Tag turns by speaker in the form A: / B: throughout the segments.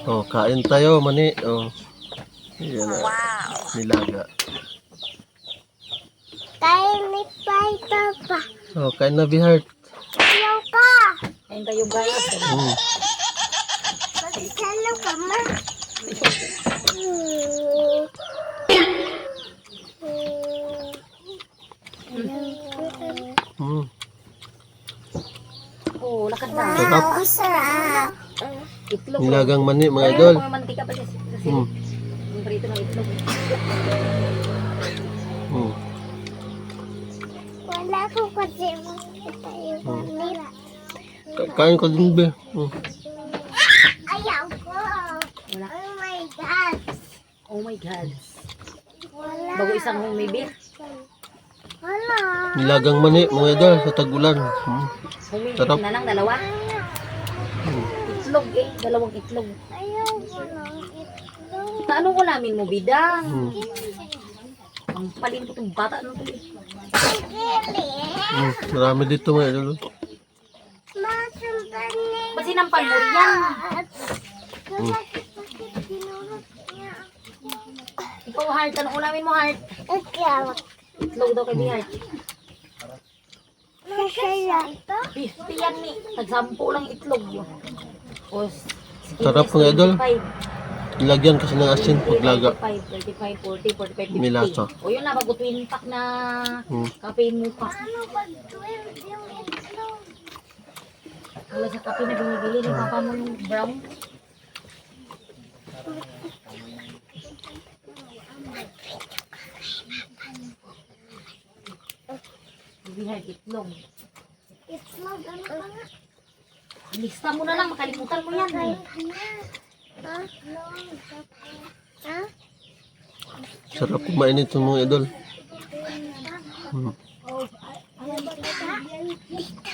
A: Oh, kain tayo, mani. Oh. Yan na. Nilaga.
B: Kain ni Paito pa.
A: Oh, kain na, Bihart.
B: Ayaw ka.
C: Kain tayo guys.
B: Magsalo ka, ma.
C: Oh, lakad na.
A: Sarap.
B: Ang sarap.
C: Itlog.
A: Nilagang mani, mga idol.
C: Mga mantika pa siya. Kasi
A: Hmm.
C: yung prito ng itlog.
A: Hmm.
B: Wala ko kasi makita yung kanila.
A: Kain ko din, Be. Hmm.
B: Ayaw ko.
C: Wala.
B: Oh my God.
C: Oh my God.
B: Wala.
C: Bago isang home maybe.
B: Wala.
A: Nilagang mani, mga idol, sa tagulan. Hmm.
C: Home
A: Sarap.
C: na lang, dalawa. Itlog eh. Dalawang itlog.
B: Ayaw ko ng itlog.
C: Sa anong ulamin mo, bida?
A: Hmm.
C: Ang palin ko itong bata. Ano to eh?
B: Gili.
A: Hmm. Marami dito, mga idol.
B: Masundan niya.
C: Basi ng panmurian.
B: Bakit dinurot niya?
C: Ikaw, Heart. Anong ulamin mo, Heart?
B: Ikaw.
C: Itlog daw kay Heart.
B: Masaya ito?
C: Piyan ni. Tagsampo lang itlog. O,
A: Sarap, mga idol. Nilagyan kasi ng asin paglaga.
C: 35, 40, 45, 50.
A: May lasa.
C: O yun na, bago twin pack na
A: Hmm.
C: kape mo pa.
B: Ano ba 12 yung itlog?
C: Wala sa kape na binibili ni papa mo yung brown. Bibihar itlog.
B: Itlog, ano ka nga?
C: Lista mo na lang, makalimutan mo yan. Eh.
B: Ha? Ha?
A: Sarap kumain ito, mga idol. Hmm.
B: Ano ba ito? Dito.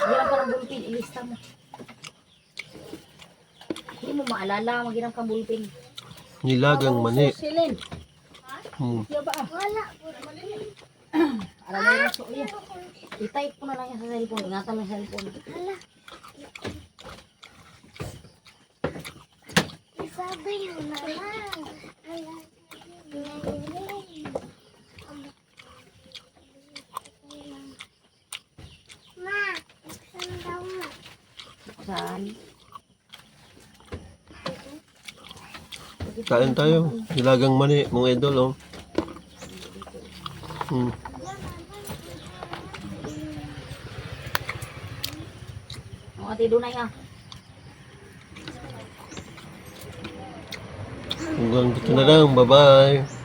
C: Hiram ka ng bulpin, ilista mo. Hindi mo maalala, maghiram kang bulpin.
A: Nilagang mani.
C: Silin.
A: Hmm.
B: Wala.
C: Alam mo yung suyo. I-type ko na lang yan sa cellphone. Ingatan mo yung cellphone.
B: Isabi mo na lang. Ma, saan daw mo?
C: Saan?
A: Kain tayo. Nilagang mani, mga idol, oh. Hmm.
C: Mga tido na yan.
A: Hanggang dito na lang. Bye-bye.